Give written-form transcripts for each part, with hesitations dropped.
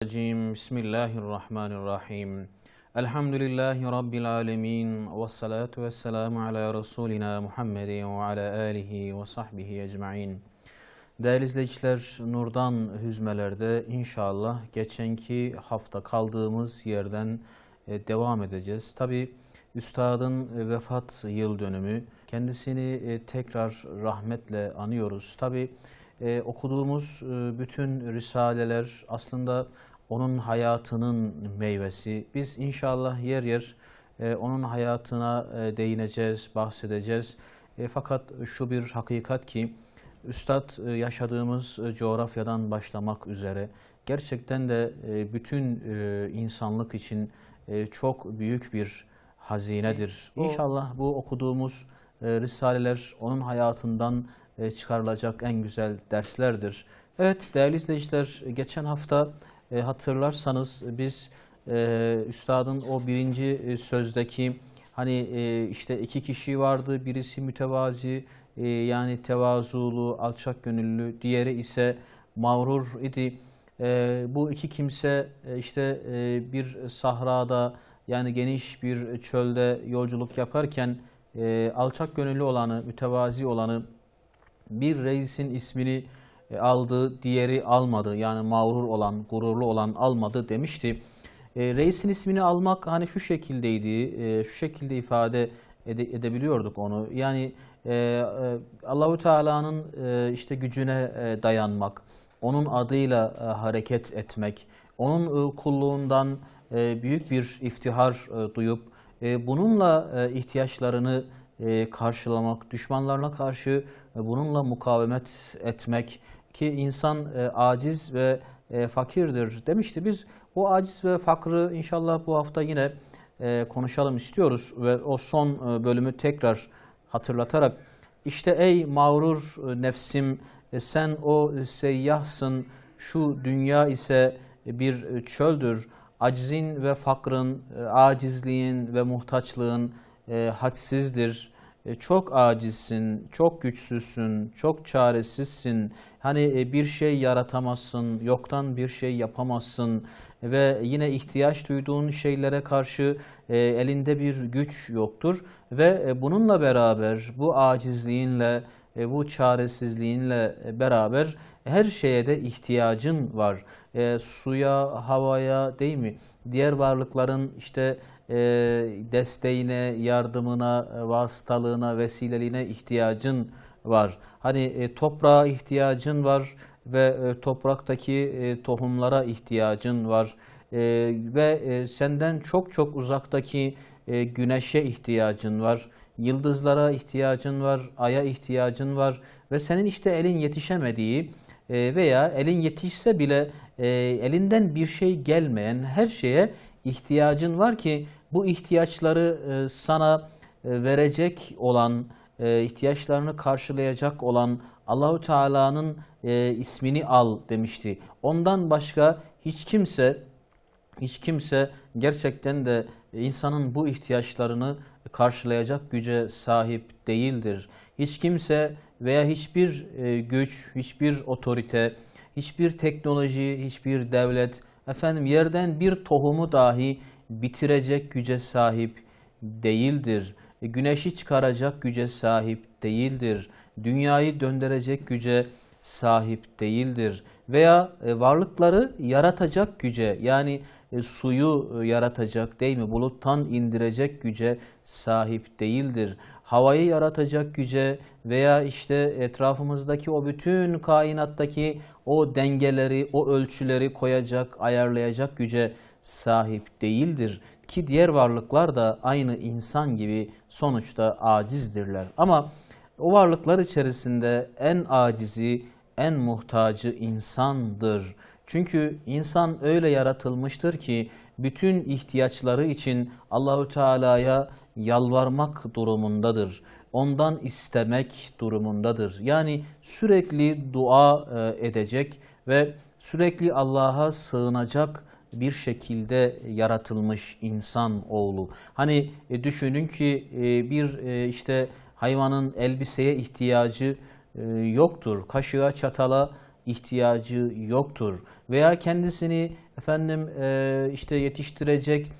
Bismillahirrahmanirrahim. Elhamdülillahi Rabbil alemin. Ve salatu ve selamu ala Resulina Muhammedin ve ala alihi ve sahbihi ecma'in. Değerli izleyiciler, Nur'dan hüzmelerde inşallah geçenki hafta kaldığımız yerden devam edeceğiz. Tabi Üstadın vefat yıl dönümü, kendisini tekrar rahmetle anıyoruz. Tabi okuduğumuz bütün risaleler aslında onun hayatının meyvesi. Biz inşallah yer yer onun hayatına değineceğiz, bahsedeceğiz. Fakat şu bir hakikat ki Üstad yaşadığımız coğrafyadan başlamak üzere gerçekten de bütün insanlık için çok büyük bir hazinedir. İnşallah bu okuduğumuz risaleler onun hayatından çıkarılacak en güzel derslerdir. Evet değerli izleyiciler, geçen hafta hatırlarsanız biz Üstadın o birinci sözdeki hani işte iki kişi vardı, birisi mütevazi yani tevazulu, alçak gönüllü, diğeri ise mağrur idi. Bu iki kimse işte bir sahrada yani geniş bir çölde yolculuk yaparken alçak gönüllü olanı, mütevazi olanı bir reisin ismini aldı, diğeri almadı. Yani mağrur olan, gururlu olan almadı demişti. Reisin ismini almak hani şu şekildeydi, şu şekilde ifade edebiliyorduk onu. Yani Allahu Teala'nın işte gücüne dayanmak, onun adıyla hareket etmek, onun kulluğundan büyük bir iftihar duyup bununla ihtiyaçlarını karşılamak, düşmanlarına karşı bununla mukavemet etmek ki insan aciz ve fakirdir demişti. Biz o aciz ve fakrı inşallah bu hafta yine konuşalım istiyoruz ve o son bölümü tekrar hatırlatarak işte ey mağrur nefsim sen o seyyahsın, şu dünya ise bir çöldür. Aczin ve fakrın, acizliğin ve muhtaçlığın hadsizdir. Çok acizsin, çok güçsüzsün, çok çaresizsin. Hani bir şey yaratamazsın, yoktan bir şey yapamazsın ve yine ihtiyaç duyduğun şeylere karşı elinde bir güç yoktur. Ve bununla beraber, bu acizliğinle, bu çaresizliğinle beraber her şeye de ihtiyacın var. Suya, havaya değil mi? Diğer varlıkların işte desteğine, yardımına, vasıtalığına, vesileliğine ihtiyacın var. Hani toprağa ihtiyacın var ve topraktaki tohumlara ihtiyacın var. Ve senden çok çok uzaktaki güneşe ihtiyacın var. Yıldızlara ihtiyacın var, aya ihtiyacın var ve senin işte elin yetişemediği veya elin yetişse bile elinden bir şey gelmeyen her şeye ihtiyacın var ki bu ihtiyaçları sana verecek olan, ihtiyaçlarını karşılayacak olan Allahu Teala'nın ismini al demişti. Ondan başka hiç kimse gerçekten de insanın bu ihtiyaçlarını karşılayacak güce sahip değildir. Hiç kimse veya hiçbir güç, hiçbir otorite, hiçbir teknoloji, hiçbir devlet yerden bir tohumu dahi bitirecek güce sahip değildir. Güneşi çıkaracak güce sahip değildir. Dünyayı döndürecek güce sahip değildir. Veya varlıkları yaratacak güce yani suyu yaratacak değil mi? Buluttan indirecek güce sahip değildir. Havayı yaratacak güce veya işte etrafımızdaki o bütün kainattaki o dengeleri, o ölçüleri koyacak, ayarlayacak güce sahip değildir. Ki diğer varlıklar da aynı insan gibi sonuçta acizdirler. Ama o varlıklar içerisinde en acizi, en muhtacı insandır. Çünkü insan öyle yaratılmıştır ki bütün ihtiyaçları için Allahu Teala'ya yalvarmak durumundadır. Ondan istemek durumundadır. Yani sürekli dua edecek ve sürekli Allah'a sığınacak bir şekilde yaratılmış insan oğlu. Hani düşünün ki bir işte hayvanın elbiseye ihtiyacı yoktur. Kaşığa, çatala ihtiyacı yoktur. Veya kendisini işte yetiştirecek,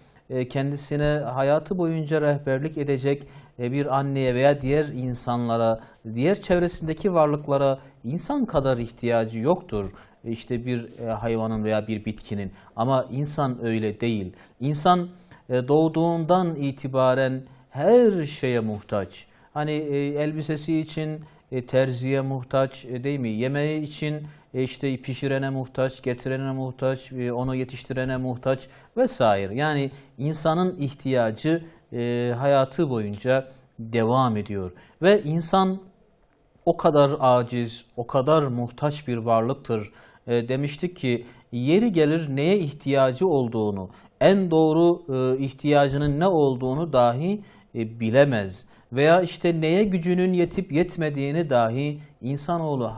kendisine hayatı boyunca rehberlik edecek bir anneye veya diğer insanlara, diğer çevresindeki varlıklara insan kadar ihtiyacı yoktur. İşte bir hayvanın veya bir bitkinin. Ama insan öyle değil. İnsan doğduğundan itibaren her şeye muhtaç. Hani elbisesi için terziye muhtaç, değil mi? Yemeği için işte pişirene muhtaç, getirene muhtaç, onu yetiştirene muhtaç vesaire. Yani insanın ihtiyacı hayatı boyunca devam ediyor. Ve insan o kadar aciz, o kadar muhtaç bir varlıktır. Demiştik ki yeri gelir neye ihtiyacı olduğunu, en doğru ihtiyacının ne olduğunu dahi bilemez. Veya işte neye gücünün yetip yetmediğini dahi insanoğlu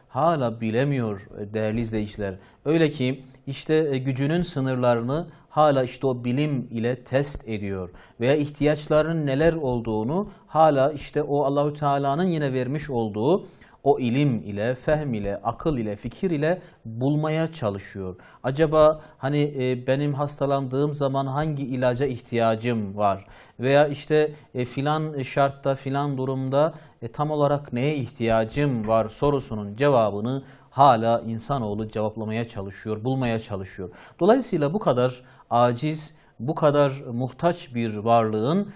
hala bilemiyor değerli izleyiciler. Öyle ki işte gücünün sınırlarını hala işte o bilim ile test ediyor veya ihtiyaçlarının neler olduğunu hala işte o Allahü Teala'nın yine vermiş olduğu o ilim ile, fehm ile, akıl ile, fikir ile bulmaya çalışıyor. Acaba hani benim hastalandığım zaman hangi ilaca ihtiyacım var? Veya işte filan şartta, filan durumda tam olarak neye ihtiyacım var sorusunun cevabını hala insanoğlu cevaplamaya çalışıyor, bulmaya çalışıyor. Dolayısıyla bu kadar aciz, bu kadar muhtaç bir varlığın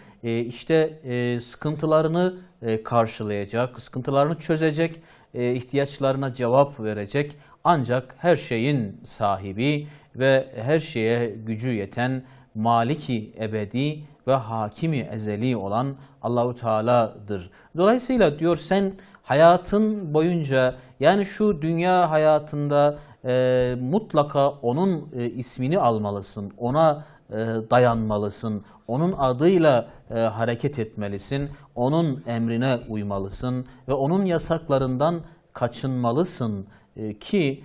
sıkıntılarını karşılayacak, sıkıntılarını çözecek, ihtiyaçlarına cevap verecek ancak her şeyin sahibi ve her şeye gücü yeten Maliki ebedi ve Hakimi ezeli olan Allahu Teala'dır. Dolayısıyla diyor sen hayatın boyunca yani şu dünya hayatında mutlaka onun ismini almalısın, ona dayanmalısın, onun adıyla hareket etmelisin, onun emrine uymalısın ve onun yasaklarından kaçınmalısın ki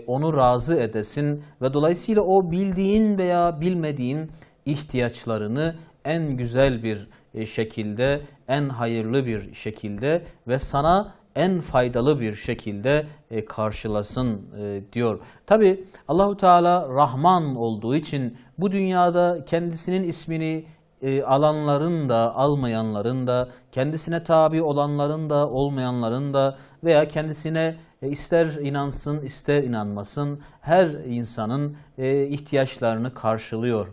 onu razı edesin ve dolayısıyla o bildiğin veya bilmediğin ihtiyaçlarını en güzel bir şekilde, en hayırlı bir şekilde ve sana en faydalı bir şekilde karşılasın diyor. Tabi Allahu Teala Rahman olduğu için bu dünyada kendisinin ismini alanların da almayanların da kendisine tabi olanların da olmayanların da veya kendisine ister inansın ister inanmasın her insanın ihtiyaçlarını karşılıyor.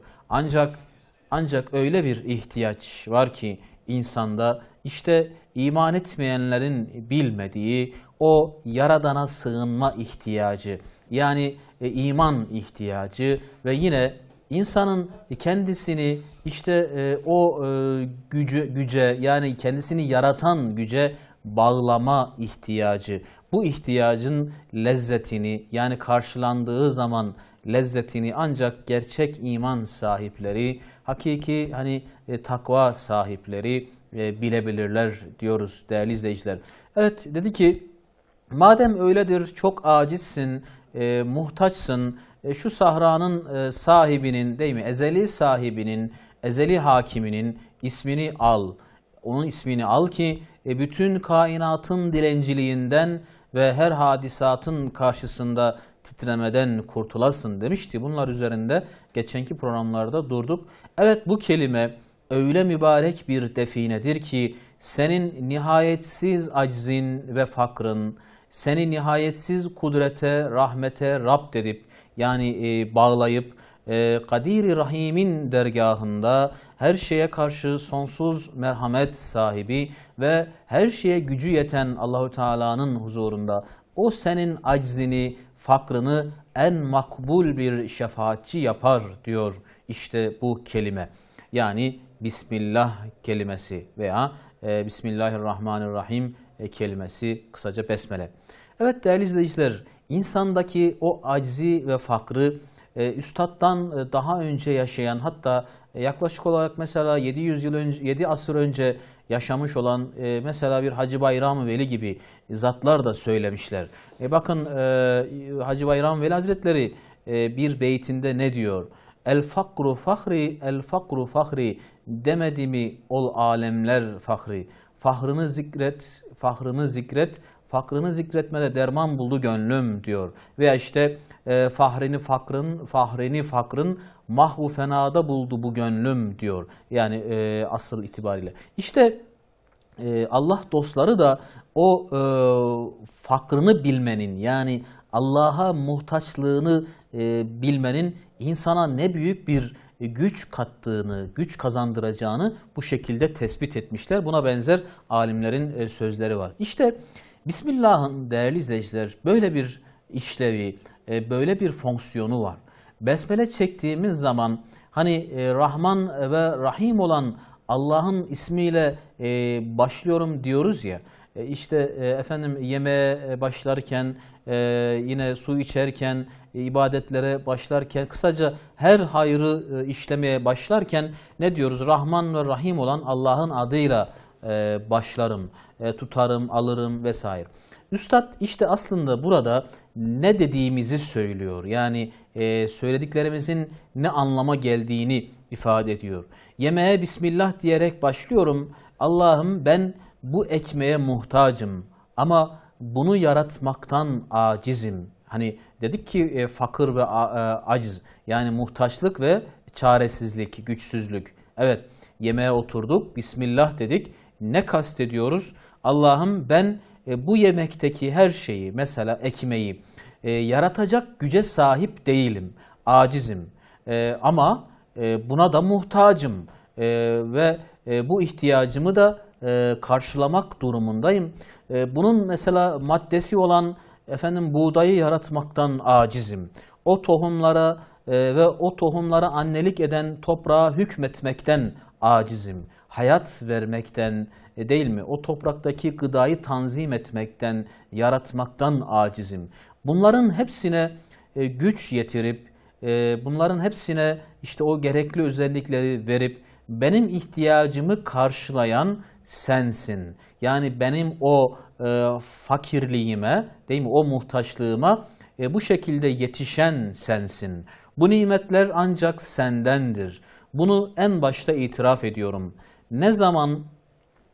Ancak öyle bir ihtiyaç var ki insanda işte iman etmeyenlerin bilmediği o Yaradan'a sığınma ihtiyacı yani iman ihtiyacı ve yine insanın kendisini işte güce yani kendisini yaratan güce bağlama ihtiyacı. Bu ihtiyacın lezzetini yani karşılandığı zaman lezzetini ancak gerçek iman sahipleri, hakiki takva sahipleri bilebilirler diyoruz değerli izleyiciler. Evet dedi ki madem öyledir çok acizsin, muhtaçsın, şu sahranın sahibinin değil mi ezeli sahibinin, ezeli hakiminin ismini al. Onun ismini al ki bütün kainatın dilenciliğinden ve her hadisatın karşısında titremeden kurtulasın demişti. Bunlar üzerinde geçenki programlarda durduk. Evet bu kelime öyle mübarek bir definedir ki senin nihayetsiz aczin ve fakrın, seni nihayetsiz kudrete, rahmete rapt edip yani bağlayıp Kadir-i Rahim'in dergahında her şeye karşı sonsuz merhamet sahibi ve her şeye gücü yeten Allahu Teala'nın huzurunda o senin aczini, fakrını en makbul bir şefaatçi yapar diyor işte bu kelime. Yani Bismillah kelimesi veya Bismillahirrahmanirrahim kelimesi kısaca besmele. Evet değerli izleyiciler insandaki o aczi ve fakrı Üstad'dan daha önce yaşayan hatta yaklaşık olarak mesela 7 asır önce yaşamış olan mesela bir Hacı Bayram Veli gibi zatlar da söylemişler. Bakın Hacı Bayram Veli Hazretleri bir beytinde ne diyor? El fakru fahri, el fakru fahri demedi mi ol alemler fahri. Fahrını zikret, fahrını zikret, fakrını zikretmede derman buldu gönlüm diyor. Veya işte fahrini fakrın mahvu fenada buldu bu gönlüm diyor. Yani asıl itibariyle. İşte Allah dostları da o fakrını bilmenin, yani Allah'a muhtaçlığını bilmenin insana ne büyük bir güç kattığını, güç kazandıracağını bu şekilde tespit etmişler. Buna benzer alimlerin sözleri var. İşte Bismillah'ın değerli izleyiciler böyle bir işlevi, böyle bir fonksiyonu var. Besmele çektiğimiz zaman hani Rahman ve Rahim olan Allah'ın ismiyle başlıyorum diyoruz ya. İşte efendim yemeğe başlarken, yine su içerken, ibadetlere başlarken, kısaca her hayrı işlemeye başlarken ne diyoruz? Rahman ve Rahim olan Allah'ın adıyla başlarım, tutarım, alırım vesaire. Üstad işte aslında burada ne dediğimizi söylüyor. Yani söylediklerimizin ne anlama geldiğini ifade ediyor. Yemeğe Bismillah diyerek başlıyorum. Allah'ım ben bu ekmeğe muhtacım ama bunu yaratmaktan acizim. Hani dedik ki fakir ve aciz, yani muhtaçlık ve çaresizlik, güçsüzlük. Evet, yemeğe oturduk, Bismillah dedik. Ne kastediyoruz? Allah'ım ben bu yemekteki her şeyi, mesela ekmeği yaratacak güce sahip değilim, acizim. Ama buna da muhtacım ve bu ihtiyacımı da karşılamak durumundayım. Bunun mesela maddesi olan buğdayı yaratmaktan acizim. O tohumlara ve o tohumlara annelik eden toprağa hükmetmekten acizim. Hayat vermekten değil mi? O topraktaki gıdayı tanzim etmekten, yaratmaktan acizim. Bunların hepsine güç yetirip, bunların hepsine işte o gerekli özellikleri verip benim ihtiyacımı karşılayan sensin. Yani benim o fakirliğime, değil mi? O muhtaçlığıma bu şekilde yetişen sensin. Bu nimetler ancak sendendir. Bunu en başta itiraf ediyorum. Ne zaman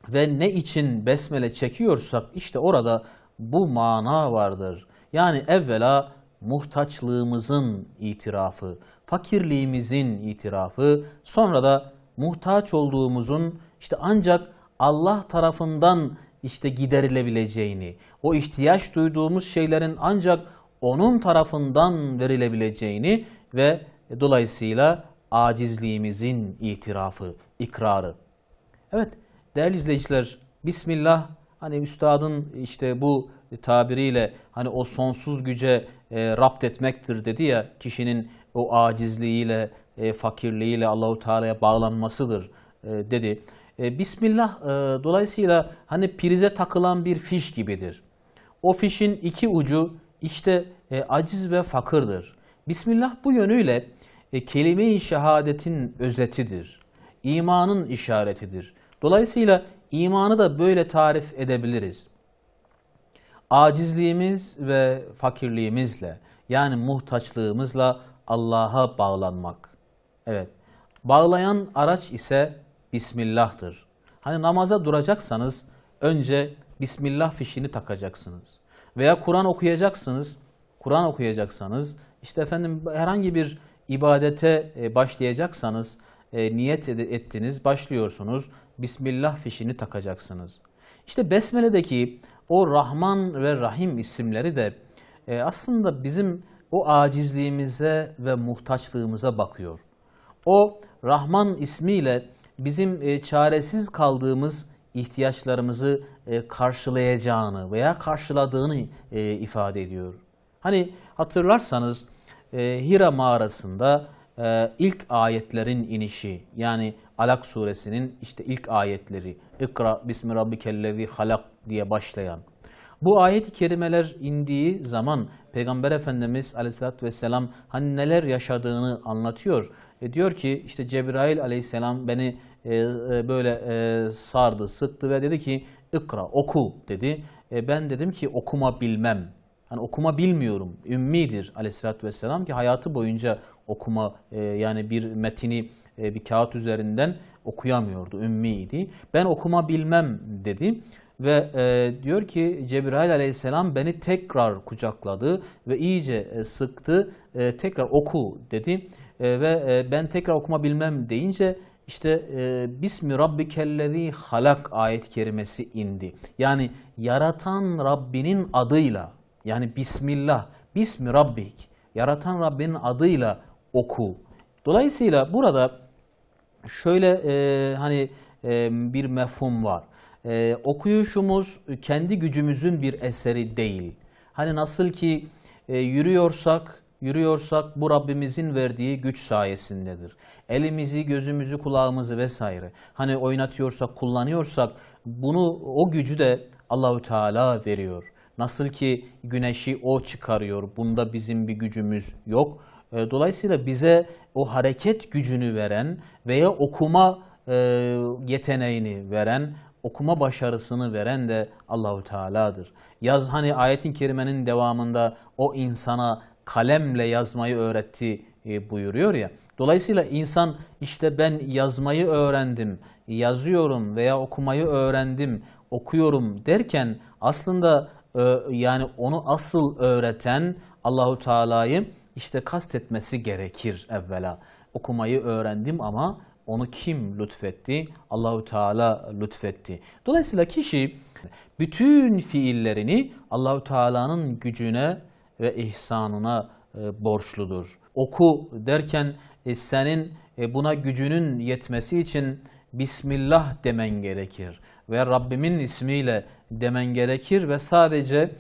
ve ne için besmele çekiyorsak işte orada bu mana vardır. Yani evvela muhtaçlığımızın itirafı, fakirliğimizin itirafı, sonra da muhtaç olduğumuzun işte ancak Allah tarafından işte giderilebileceğini, o ihtiyaç duyduğumuz şeylerin ancak onun tarafından verilebileceğini ve dolayısıyla acizliğimizin itirafı, ikrarı. Evet değerli izleyiciler, Bismillah hani üstadın işte bu tabiriyle hani o sonsuz güce rapt etmektir dedi ya, kişinin o acizliğiyle, fakirliğiyle Allahu Teala'ya bağlanmasıdır dedi. Bismillah dolayısıyla hani prize takılan bir fiş gibidir. O fişin iki ucu işte aciz ve fakirdir. Bismillah bu yönüyle kelime-i şehadetin özetidir. İmanın işaretidir. Dolayısıyla imanı da böyle tarif edebiliriz. Acizliğimiz ve fakirliğimizle, yani muhtaçlığımızla Allah'a bağlanmak. Evet. Bağlayan araç ise Bismillah'tır. Hani namaza duracaksanız önce Bismillah fişini takacaksınız. Veya Kur'an okuyacaksınız. Kur'an okuyacaksanız işte herhangi bir ibadete başlayacaksanız niyet ettiniz, başlıyorsunuz. Bismillah fişini takacaksınız. İşte Besmele'deki o Rahman ve Rahim isimleri de aslında bizim o acizliğimize ve muhtaçlığımıza bakıyor. O Rahman ismiyle bizim çaresiz kaldığımız ihtiyaçlarımızı karşılayacağını veya karşıladığını ifade ediyor. Hani hatırlarsanız Hira mağarasında ilk ayetlerin inişi, yani Alak suresinin işte ilk ayetleri, İkra bismi rabbikellezi halak diye başlayan. Bu ayet-i kerimeler indiği zaman Peygamber Efendimiz Aleyhisselatü Vesselam hani neler yaşadığını anlatıyor. Diyor ki işte Cebrail Aleyhisselam beni böyle sardı, sıktı ve dedi ki İkra, oku dedi. Ben dedim ki okuma bilmem. Hani okuma bilmiyorum. Ümmidir Aleyhisselatü Vesselam ki hayatı boyunca okuma yani bir metini bir kağıt üzerinden okuyamıyordu. Ümmiydi. Ben okuma bilmem dedi. ve diyor ki Cebrail aleyhisselam beni tekrar kucakladı ve iyice sıktı, tekrar oku dedi ve ben tekrar okuma bilmem deyince işte Bismi Rabbikellezi halak ayet-i kerimesi indi. Yani yaratan Rabbinin adıyla, yani Bismillah, Bismi Rabbik, yaratan Rabbinin adıyla oku. Dolayısıyla burada şöyle bir mefhum var. Okuyuşumuz kendi gücümüzün bir eseri değil. Hani nasıl ki yürüyorsak bu Rabbimizin verdiği güç sayesindedir. Elimizi, gözümüzü, kulağımızı vesaire hani oynatıyorsak, kullanıyorsak o gücü de Allahü Teala veriyor. Nasıl ki güneşi o çıkarıyor. Bunda bizim bir gücümüz yok. Dolayısıyla bize o hareket gücünü veren veya okuma yeteneğini veren, okuma başarısını veren de Allahu Teala'dır. Hani ayetin kerimenin devamında o insana kalemle yazmayı öğretti buyuruyor ya. Dolayısıyla insan işte ben yazmayı öğrendim, yazıyorum veya okumayı öğrendim, okuyorum derken aslında yani onu asıl öğreten Allahu Teala'yı işte kastetmesi gerekir evvela. Okumayı öğrendim ama onu kim lütfetti? Allahu Teala lütfetti. Dolayısıyla kişi bütün fiillerini Allahu Teala'nın gücüne ve ihsanına borçludur. Oku derken senin buna gücünün yetmesi için Bismillah demen gerekir ve Rabbimin ismiyle demen gerekir ve sadece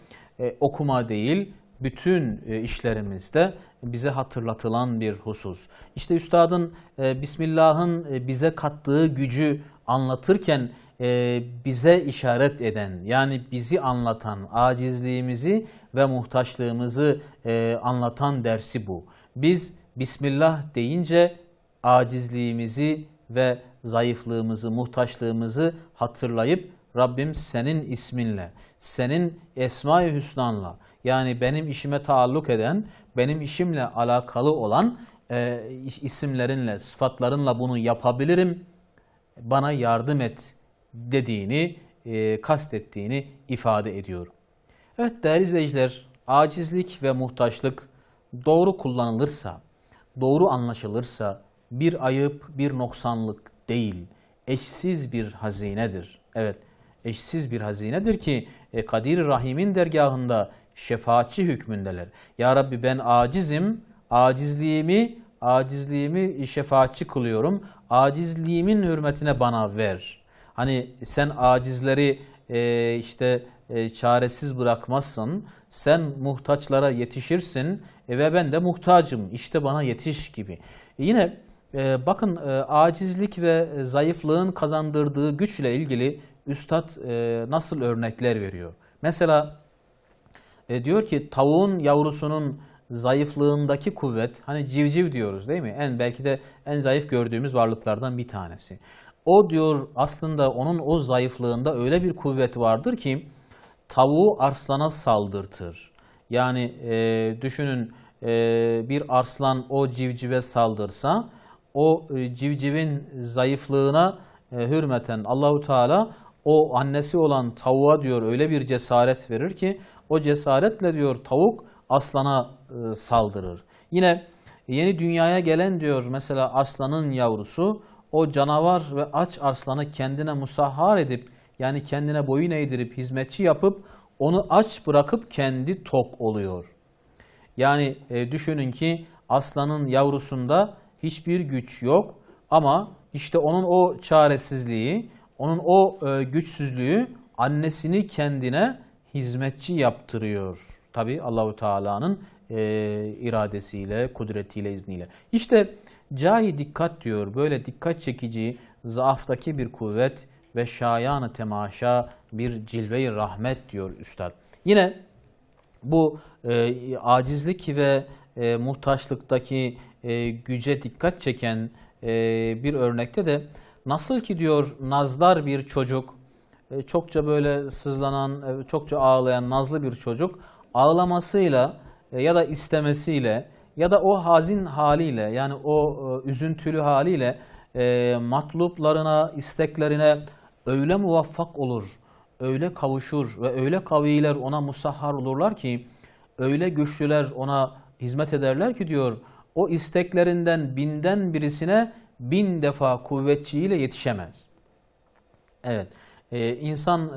okuma değil, bütün işlerimizde bize hatırlatılan bir husus. İşte Üstadın Bismillah'ın bize kattığı gücü anlatırken bize işaret eden, yani bizi anlatan, acizliğimizi ve muhtaçlığımızı anlatan dersi bu. Biz Bismillah deyince acizliğimizi ve zayıflığımızı, muhtaçlığımızı hatırlayıp Rabbim senin isminle, senin Esma-i Hüsnan'la, yani benim işime taalluk eden, benim işimle alakalı olan isimlerinle, sıfatlarınla bunu yapabilirim, bana yardım et dediğini, kastettiğini ifade ediyor. Evet değerli izleyiciler, acizlik ve muhtaçlık doğru kullanılırsa, doğru anlaşılırsa bir ayıp, bir noksanlık değil, eşsiz bir hazinedir. Evet, eşsiz bir hazinedir ki Kadir-i Rahim'in dergahında şefaatçi hükmündeler. Ya Rabbi ben acizim, acizliğimi şefaatçi kılıyorum. Acizliğimin hürmetine bana ver. Hani sen acizleri çaresiz bırakmazsın. Sen muhtaçlara yetişirsin ve ben de muhtacım. İşte bana yetiş gibi. Yine bakın acizlik ve zayıflığın kazandırdığı güçle ilgili Üstad nasıl örnekler veriyor. Mesela diyor ki tavuğun yavrusunun zayıflığındaki kuvvet, hani civciv diyoruz değil mi? Belki de en zayıf gördüğümüz varlıklardan bir tanesi. O diyor aslında onun o zayıflığında öyle bir kuvvet vardır ki tavuğu arslana saldırtır. Yani düşünün bir arslan o civcive saldırsa o civcivin zayıflığına hürmeten Allahu Teala o annesi olan tavuğa diyor öyle bir cesaret verir ki o cesaretle diyor tavuk aslana saldırır. Yine yeni dünyaya gelen diyor mesela aslanın yavrusu o canavar ve aç arslanı kendine musahhar edip yani kendine boyun eğdirip hizmetçi yapıp onu aç bırakıp kendi tok oluyor. Yani düşünün ki aslanın yavrusunda hiçbir güç yok ama işte onun o çaresizliği, onun o güçsüzlüğü annesini kendine hizmetçi yaptırıyor. Tabi Allahu Teala'nın iradesiyle, kudretiyle, izniyle. İşte cahi dikkat diyor, böyle dikkat çekici, zaaftaki bir kuvvet ve şayan-ı temaşa bir cilve-i rahmet diyor Üstad. Yine bu acizlik ve muhtaçlıktaki güce dikkat çeken bir örnekte de nasıl ki diyor nazlar bir çocuk, çokça böyle sızlanan, çokça ağlayan nazlı bir çocuk ağlamasıyla ya da istemesiyle ya da o hazin haliyle yani o üzüntülü haliyle matluplarına, isteklerine öyle muvaffak olur, öyle kavuşur ve öyle kaviler ona musahhar olurlar ki, öyle güçlüler ona hizmet ederler ki diyor, o isteklerinden binden birisine 1000 defa kuvvetçiyle yetişemez. Evet, insan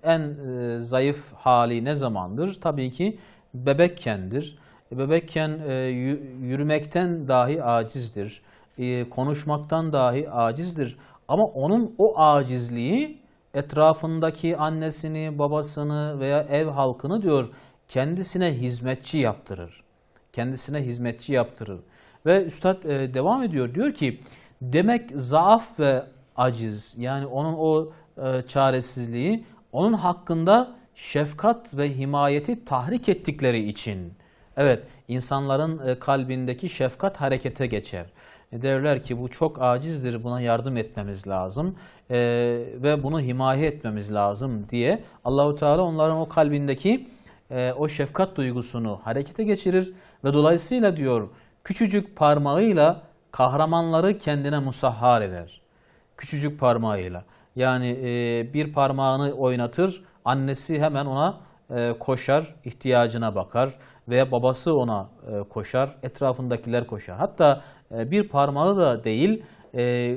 en zayıf hali ne zamandır? Tabii ki bebekkendir. Bebekken yürümekten dahi acizdir. Konuşmaktan dahi acizdir. Ama onun o acizliği etrafındaki annesini, babasını veya ev halkını diyor kendisine hizmetçi yaptırır. Kendisine hizmetçi yaptırır. Ve Üstad devam ediyor. Diyor ki demek zaaf ve aciz, yani onun o çaresizliği onun hakkında şefkat ve himayeti tahrik ettikleri için, evet, insanların kalbindeki şefkat harekete geçer. Derler ki bu çok acizdir, buna yardım etmemiz lazım ve bunu himaye etmemiz lazım diye Allahu Teala onların o kalbindeki o şefkat duygusunu harekete geçirir ve dolayısıyla diyor küçücük parmağıyla kahramanları kendine musahhar eder. Küçücük parmağıyla. Yani bir parmağını oynatır, annesi hemen ona koşar, ihtiyacına bakar veya babası ona koşar, etrafındakiler koşar. Hatta bir parmağı da değil,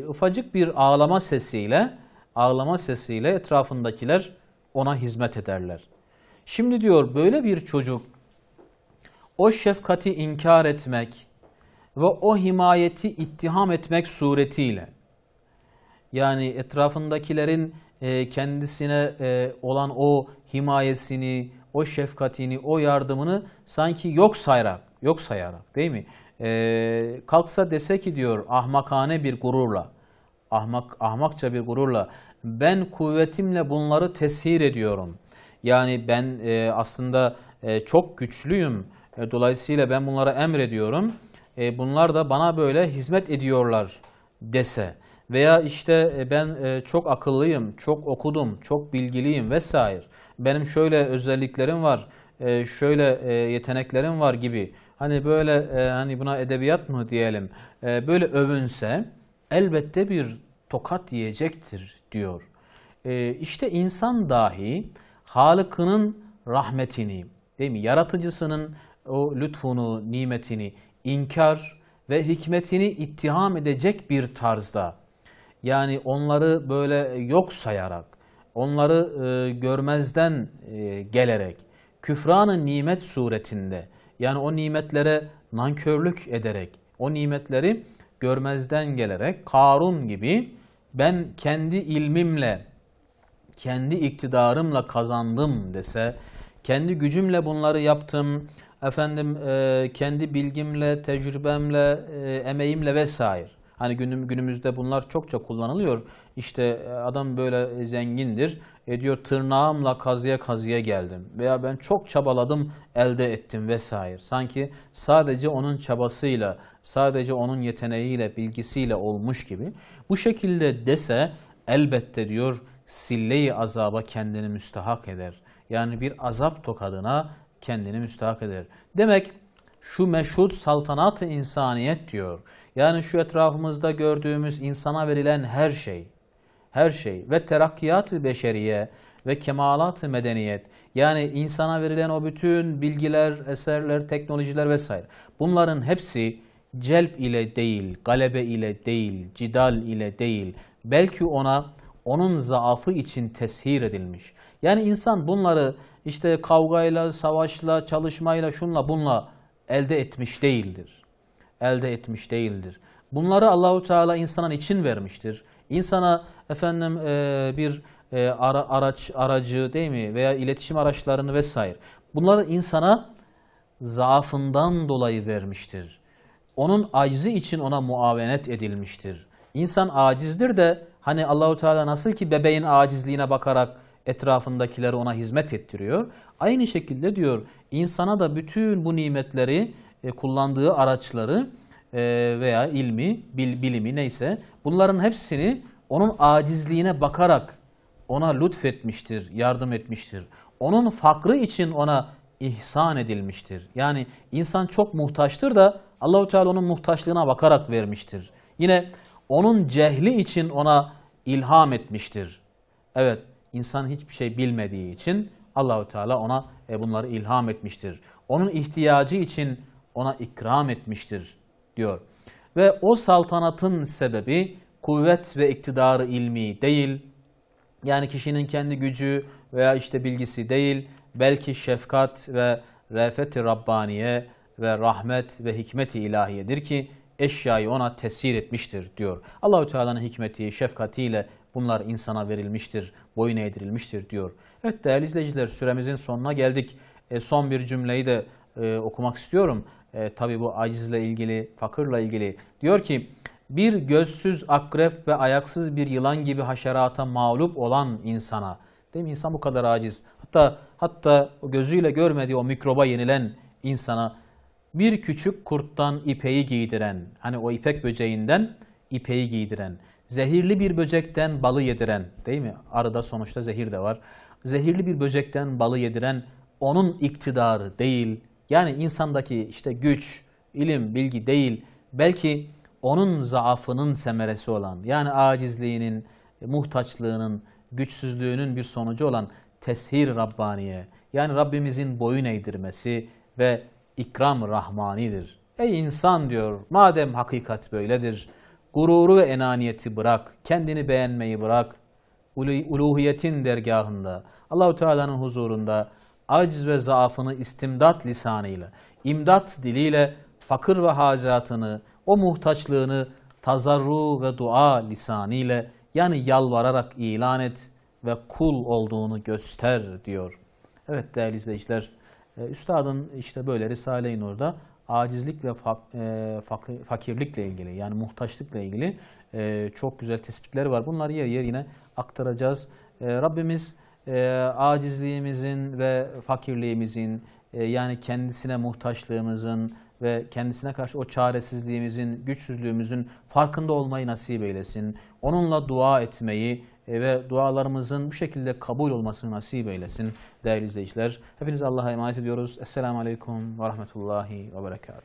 ufacık bir ağlama sesiyle etrafındakiler ona hizmet ederler. Şimdi diyor böyle bir çocuk o şefkati inkar etmek ve o himayeti ittiham etmek suretiyle, yani etrafındakilerin kendisine olan o himayesini, o şefkatini, o yardımını sanki yok sayarak değil mi? Kalksa dese ki diyor ahmakane bir gururla, ahmakça bir gururla, ben kuvvetimle bunları teshir ediyorum. Yani ben aslında çok güçlüyüm. Dolayısıyla ben bunlara emrediyorum. Bunlar da bana böyle hizmet ediyorlar dese. Veya işte ben çok akıllıyım, çok okudum, çok bilgiliyim vesaire. Benim şöyle özelliklerim var, şöyle yeteneklerim var gibi. Hani böyle hani buna edebiyat mı diyelim. Böyle övünse elbette bir tokat yiyecektir diyor. İşte insan dahi Halık'ının rahmetini, değil mi? Yaratıcısının o lütfunu, nimetini inkar ve hikmetini ittiham edecek bir tarzda, yani onları böyle yok sayarak, onları görmezden gelerek, küfran-ı nimet suretinde, yani o nimetlere nankörlük ederek, o nimetleri görmezden gelerek, Karun gibi ben kendi ilmimle, kendi iktidarımla kazandım dese, kendi gücümle bunları yaptım, efendim kendi bilgimle, tecrübemle, emeğimle vesaire. Hani günümüzde bunlar çokça kullanılıyor. İşte adam böyle zengindir. Diyor tırnağımla kazıya kazıya geldim. Veya ben çok çabaladım, elde ettim vesaire. Sanki sadece onun çabasıyla, sadece onun yeteneğiyle, bilgisiyle olmuş gibi. Bu şekilde dese elbette diyor sille-i azaba kendini müstahak eder. Yani bir azap tokadına kendini müstahak eder. Demek şu meşhur saltanat-ı insaniyet diyor. Yani şu etrafımızda gördüğümüz insana verilen her şey ve terakkiyat-ı beşeriye ve kemalat-ı medeniyet, yani insana verilen o bütün bilgiler, eserler, teknolojiler vesaire. Bunların hepsi celp ile değil, galebe ile değil, cidal ile değil, belki onun zaafı için teshir edilmiş. Yani insan bunları işte kavgayla, savaşla, çalışmayla, şunla bunla elde etmiş değildir. Elde etmiş değildir. Bunları Allahu Teala insanın için vermiştir. İnsana efendim bir aracı değil mi veya iletişim araçlarını vesaire. Bunları insana zaafından dolayı vermiştir. Onun acizi için ona muavenet edilmiştir. İnsan acizdir de hani Allahu Teala nasıl ki bebeğin acizliğine bakarak etrafındakileri ona hizmet ettiriyor. Aynı şekilde diyor insana da bütün bu nimetleri, kullandığı araçları veya ilmi, bilimi neyse bunların hepsini onun acizliğine bakarak ona lütfetmiştir, yardım etmiştir. Onun fakrı için ona ihsan edilmiştir. Yani insan çok muhtaçtır da Allahu Teala onun muhtaçlığına bakarak vermiştir. Yine onun cehli için ona ilham etmiştir. Evet, insan hiçbir şey bilmediği için Allahu Teala ona bunları ilham etmiştir. Onun ihtiyacı için ona ikram etmiştir diyor. Ve o saltanatın sebebi kuvvet ve iktidarı ilmi değil, yani kişinin kendi gücü veya işte bilgisi değil, belki şefkat ve re'fet-i Rabbaniye ve rahmet ve hikmet-i ilahiyedir ki eşyayı ona tesir etmiştir diyor. Allahu Teala'nın hikmeti, şefkatiyle bunlar insana verilmiştir, boyun eğdirilmiştir diyor. Evet değerli izleyiciler, süremizin sonuna geldik. Son bir cümleyi de okumak istiyorum. Tabii bu acizle ilgili, fakirle ilgili. Diyor ki, bir gözsüz akrep ve ayaksız bir yılan gibi haşerata mağlup olan insana, değil mi? İnsan bu kadar aciz. Hatta gözüyle görmediği o mikroba yenilen insana bir küçük kurttan ipeği giydiren, hani o ipek böceğinden ipeği giydiren, zehirli bir böcekten balı yediren, değil mi? Arıda sonuçta zehir de var. Zehirli bir böcekten balı yediren onun iktidarı değil, yani insandaki işte güç, ilim, bilgi değil, belki onun zaafının semeresi olan, yani acizliğinin, muhtaçlığının, güçsüzlüğünün bir sonucu olan teshir Rabbaniye, yani Rabbimizin boyun eğdirmesi ve ikram rahmanidir. Ey insan diyor, madem hakikat böyledir, gururu ve enaniyeti bırak, kendini beğenmeyi bırak, uluhiyetin dergahında, Allahu Teala'nın huzurunda aciz ve zaafını istimdat lisanıyla, imdat diliyle fakir ve hacatını, o muhtaçlığını tazarru ve dua lisanıyla, yani yalvararak ilan et ve kul olduğunu göster diyor. Evet değerli izleyiciler, Üstadın işte böyle Risale-i Nur'da acizlik ve fakirlikle ilgili, yani muhtaçlıkla ilgili çok güzel tespitleri var. Bunları yer yer yine aktaracağız. Rabbimiz acizliğimizin ve fakirliğimizin, yani kendisine muhtaçlığımızın ve kendisine karşı o çaresizliğimizin, güçsüzlüğümüzün farkında olmayı nasip eylesin. Onunla dua etmeyi ve dualarımızın bu şekilde kabul olmasını nasip eylesin değerli izleyiciler. Hepinizi Allah'a emanet ediyoruz. Esselamu Aleyküm ve Rahmetullahi ve Berekatuhu.